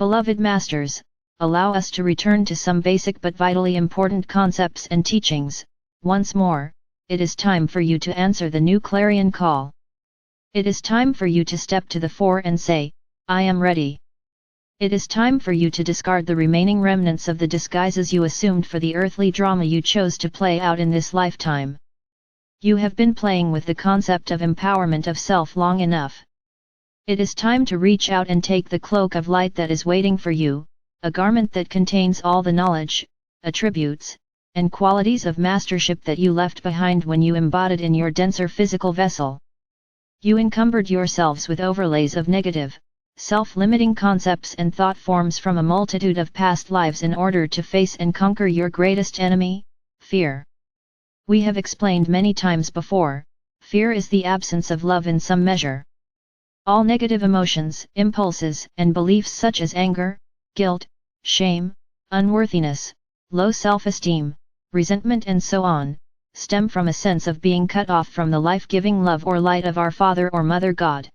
Beloved Masters, allow us to return to some basic but vitally important concepts and teachings. Once more, it is time for you to answer the new clarion call. It is time for you to step to the fore and say, I am ready. It is time for you to discard the remaining remnants of the disguises you assumed for the earthly drama you chose to play out in this lifetime. You have been playing with the concept of empowerment of self long enough. It is time to reach out and take the cloak of light that is waiting for you, a garment that contains all the knowledge, attributes, and qualities of mastership that you left behind when you embodied in your denser physical vessel. You encumbered yourselves with overlays of negative, self-limiting concepts and thought forms from a multitude of past lives in order to face and conquer your greatest enemy, fear. We have explained many times before, fear is the absence of love in some measure. All negative emotions, impulses, and beliefs such as anger, guilt, shame, unworthiness, low self-esteem, resentment and so on, stem from a sense of being cut off from the life-giving love or light of our Father or Mother God.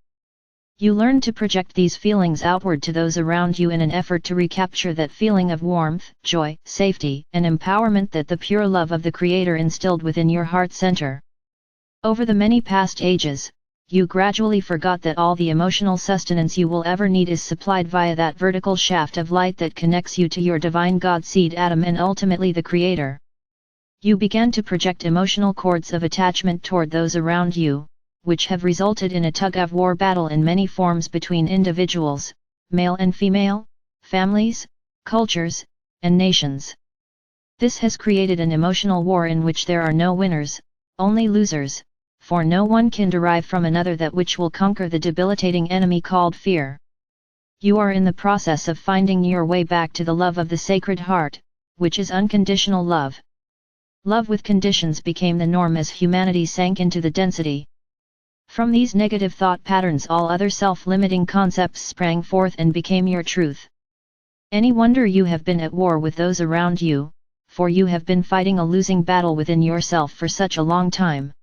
You learn to project these feelings outward to those around you in an effort to recapture that feeling of warmth, joy, safety, and empowerment that the pure love of the Creator instilled within your heart center. Over the many past ages, you gradually forgot that all the emotional sustenance you will ever need is supplied via that vertical shaft of light that connects you to your divine God seed atom and ultimately the Creator. You began to project emotional cords of attachment toward those around you, which have resulted in a tug-of-war battle in many forms between individuals, male and female, families, cultures, and nations. This has created an emotional war in which there are no winners, only losers, for no one can derive from another that which will conquer the debilitating enemy called fear. You are in the process of finding your way back to the love of the Sacred Heart, which is unconditional love. Love with conditions became the norm as humanity sank into the density. From these negative thought patterns all other self-limiting concepts sprang forth and became your truth. Any wonder you have been at war with those around you, for you have been fighting a losing battle within yourself for such a long time.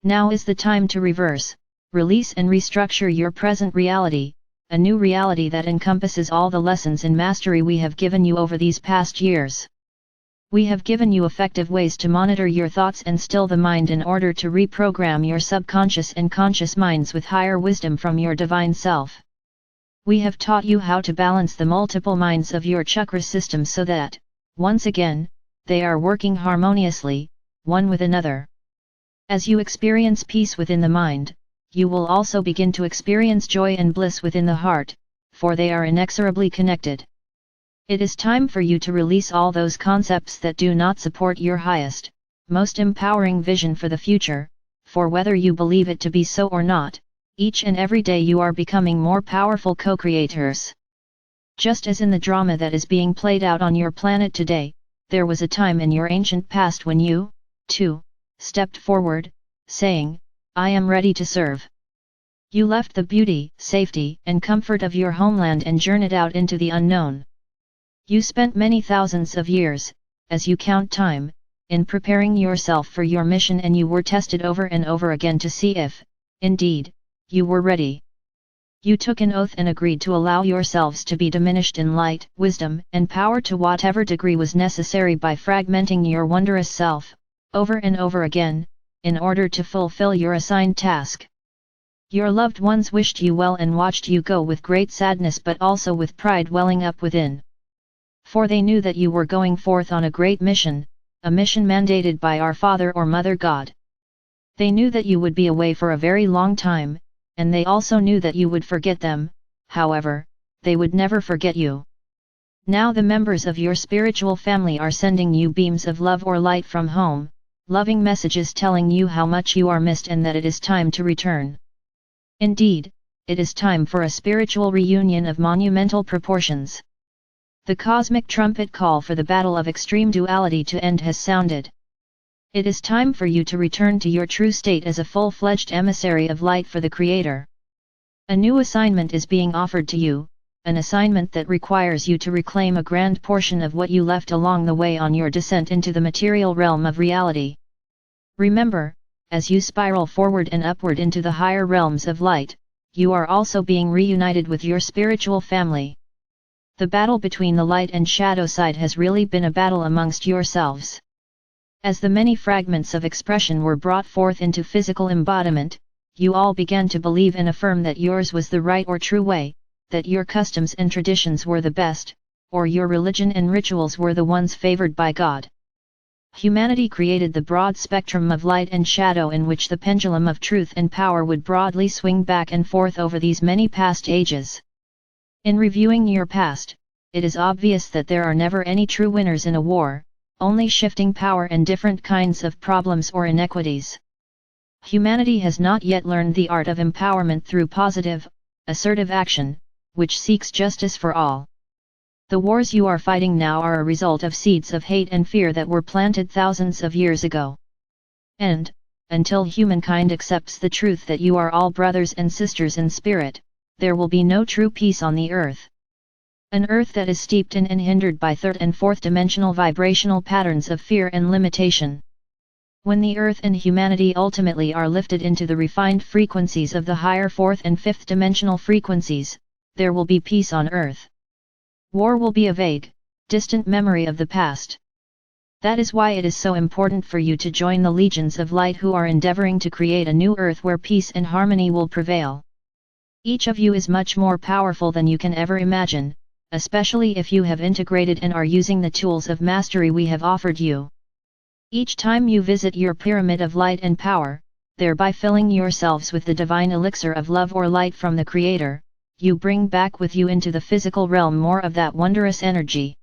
Now is the time to reverse, release and restructure your present reality, a new reality that encompasses all the lessons in mastery we have given you over these past years. We have given you effective ways to monitor your thoughts and still the mind in order to reprogram your subconscious and conscious minds with higher wisdom from your divine self. We have taught you how to balance the multiple minds of your chakra system so that, once again, they are working harmoniously, one with another. As you experience peace within the mind, you will also begin to experience joy and bliss within the heart, for they are inexorably connected. It is time for you to release all those concepts that do not support your highest, most empowering vision for the future, for whether you believe it to be so or not, each and every day you are becoming more powerful co-creators. Just as in the drama that is being played out on your planet today, there was a time in your ancient past when you, too, stepped forward, saying, I am ready to serve. You left the beauty, safety, and comfort of your homeland and journeyed out into the unknown. You spent many thousands of years, as you count time, in preparing yourself for your mission and you were tested over and over again to see if, indeed, you were ready. You took an oath and agreed to allow yourselves to be diminished in light, wisdom, and power to whatever degree was necessary by fragmenting your wondrous self, over and over again, in order to fulfill your assigned task. Your loved ones wished you well and watched you go with great sadness but also with pride welling up within. For they knew that you were going forth on a great mission, a mission mandated by our Father or Mother God. They knew that you would be away for a very long time, and they also knew that you would forget them, however, they would never forget you. Now the members of your spiritual family are sending you beams of love or light from home, loving messages telling you how much you are missed and that it is time to return. Indeed, it is time for a spiritual reunion of monumental proportions. The cosmic trumpet call for the battle of extreme duality to end has sounded. It is time for you to return to your true state as a full-fledged emissary of light for the Creator. A new assignment is being offered to you, an assignment that requires you to reclaim a grand portion of what you left along the way on your descent into the material realm of reality. Remember, as you spiral forward and upward into the higher realms of light, you are also being reunited with your spiritual family. The battle between the light and shadow side has really been a battle amongst yourselves. As the many fragments of expression were brought forth into physical embodiment, you all began to believe and affirm that yours was the right or true way, that your customs and traditions were the best, or your religion and rituals were the ones favored by God. Humanity created the broad spectrum of light and shadow in which the pendulum of truth and power would broadly swing back and forth over these many past ages. In reviewing your past, it is obvious that there are never any true winners in a war, only shifting power and different kinds of problems or inequities. Humanity has not yet learned the art of empowerment through positive, assertive action, which seeks justice for all. The wars you are fighting now are a result of seeds of hate and fear that were planted thousands of years ago. And, until humankind accepts the truth that you are all brothers and sisters in spirit, there will be no true peace on the earth. An earth that is steeped in and hindered by third and fourth dimensional vibrational patterns of fear and limitation. When the earth and humanity ultimately are lifted into the refined frequencies of the higher fourth and fifth dimensional frequencies, there will be peace on earth. War will be a vague, distant memory of the past. That is why it is so important for you to join the legions of light who are endeavoring to create a new earth where peace and harmony will prevail. Each of you is much more powerful than you can ever imagine, especially if you have integrated and are using the tools of mastery we have offered you. Each time you visit your pyramid of light and power, thereby filling yourselves with the divine elixir of love or light from the Creator, you bring back with you into the physical realm more of that wondrous energy.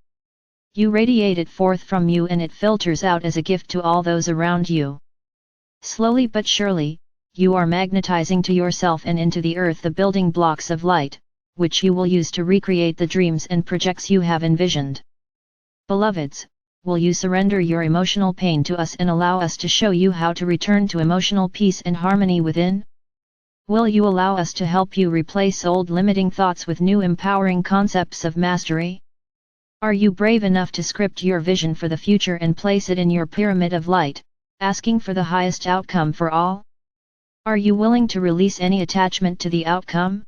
You radiate it forth from you and it filters out as a gift to all those around you. Slowly but surely, you are magnetizing to yourself and into the earth the building blocks of light, which you will use to recreate the dreams and projects you have envisioned. Beloveds, will you surrender your emotional pain to us and allow us to show you how to return to emotional peace and harmony within? Will you allow us to help you replace old limiting thoughts with new empowering concepts of mastery? Are you brave enough to script your vision for the future and place it in your pyramid of light, asking for the highest outcome for all? Are you willing to release any attachment to the outcome?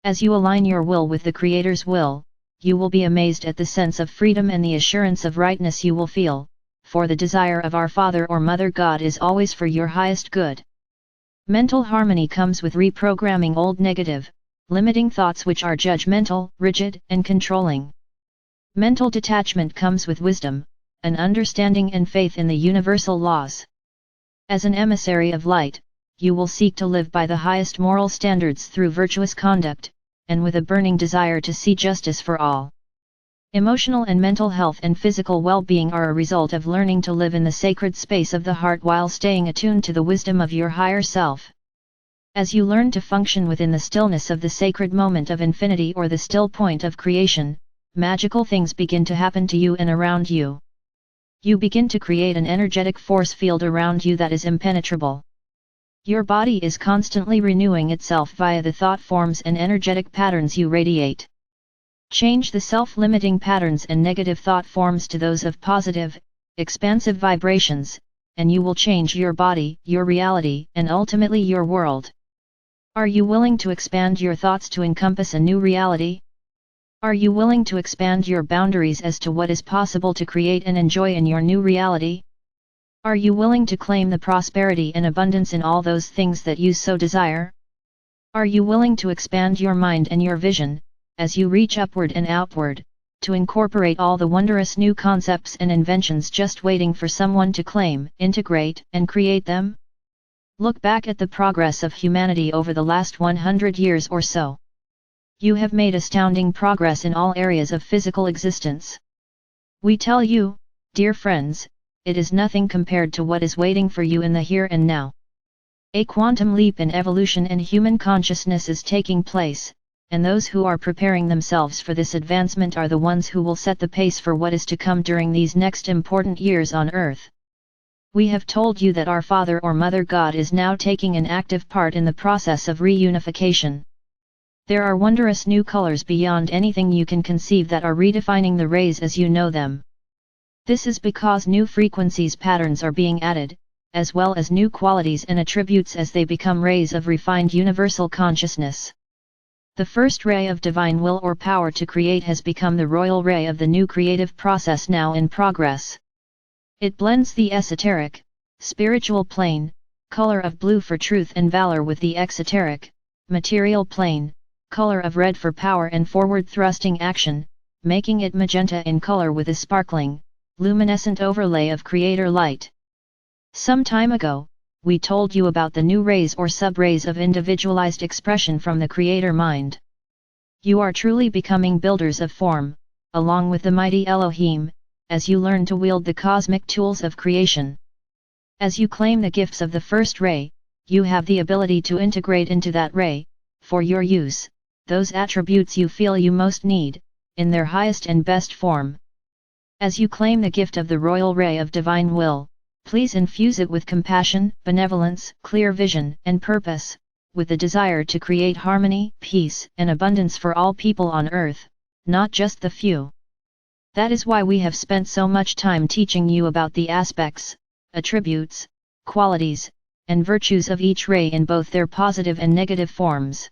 As you align your will with the Creator's will, you will be amazed at the sense of freedom and the assurance of rightness you will feel, for the desire of our Father or Mother God is always for your highest good. Mental harmony comes with reprogramming old negative, limiting thoughts which are judgmental, rigid, and controlling. Mental detachment comes with wisdom, an understanding and faith in the universal laws. As an emissary of light, you will seek to live by the highest moral standards through virtuous conduct, and with a burning desire to see justice for all. Emotional and mental health and physical well-being are a result of learning to live in the sacred space of the heart while staying attuned to the wisdom of your higher self. As you learn to function within the stillness of the sacred moment of infinity or the still point of creation, magical things begin to happen to you and around you. You begin to create an energetic force field around you that is impenetrable. Your body is constantly renewing itself via the thought forms and energetic patterns you radiate. Change the self-limiting patterns and negative thought forms to those of positive, expansive vibrations, and you will change your body, your reality, and ultimately your world. Are you willing to expand your thoughts to encompass a new reality? Are you willing to expand your boundaries as to what is possible to create and enjoy in your new reality? Are you willing to claim the prosperity and abundance in all those things that you so desire? Are you willing to expand your mind and your vision, as you reach upward and outward, to incorporate all the wondrous new concepts and inventions just waiting for someone to claim, integrate, and create them? Look back at the progress of humanity over the last 100 years or so. You have made astounding progress in all areas of physical existence. We tell you, dear friends, it is nothing compared to what is waiting for you in the here and now. A quantum leap in evolution and human consciousness is taking place, and those who are preparing themselves for this advancement are the ones who will set the pace for what is to come during these next important years on Earth. We have told you that our Father or Mother God is now taking an active part in the process of reunification. There are wondrous new colors beyond anything you can conceive that are redefining the rays as you know them. This is because new frequencies patterns are being added, as well as new qualities and attributes as they become rays of refined universal consciousness. The first ray of divine will or power to create has become the royal ray of the new creative process now in progress. It blends the esoteric, spiritual plane, color of blue for truth and valor with the exoteric, material plane, color of red for power and forward-thrusting action, making it magenta in color with a sparkling, luminescent overlay of creator light. Some time ago, we told you about the new rays or sub-rays of individualized expression from the creator mind. You are truly becoming builders of form, along with the mighty Elohim, as you learn to wield the cosmic tools of creation. As you claim the gifts of the first ray, you have the ability to integrate into that ray, for your use, those attributes you feel you most need, in their highest and best form. As you claim the gift of the royal ray of divine will, please infuse it with compassion, benevolence, clear vision, and purpose, with the desire to create harmony, peace, and abundance for all people on earth, not just the few. That is why we have spent so much time teaching you about the aspects, attributes, qualities, and virtues of each ray in both their positive and negative forms.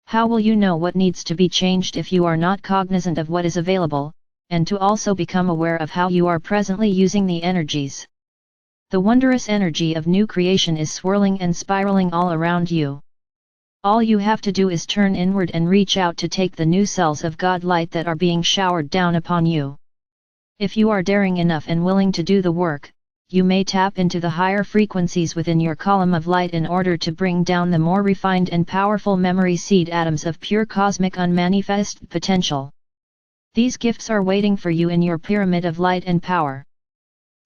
How will you know what needs to be changed if you are not cognizant of what is available, and to also become aware of how you are presently using the energies? The wondrous energy of new creation is swirling and spiraling all around you. All you have to do is turn inward and reach out to take the new cells of God light that are being showered down upon you. If you are daring enough and willing to do the work, you may tap into the higher frequencies within your column of light in order to bring down the more refined and powerful memory seed atoms of pure cosmic unmanifest potential. These gifts are waiting for you in your pyramid of light and power.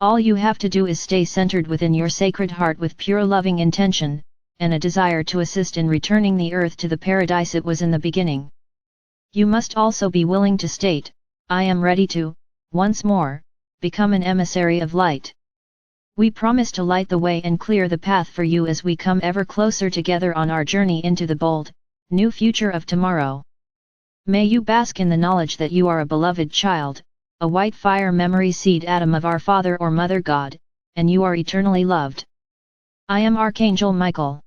All you have to do is stay centered within your sacred heart with pure loving intention, and a desire to assist in returning the earth to the paradise it was in the beginning. You must also be willing to state, I am ready to, once more, become an emissary of light. We promise to light the way and clear the path for you as we come ever closer together on our journey into the bold, new future of tomorrow. May you bask in the knowledge that you are a beloved child, a white fire memory seed atom of our Father or Mother God, and you are eternally loved. I am Archangel Michael.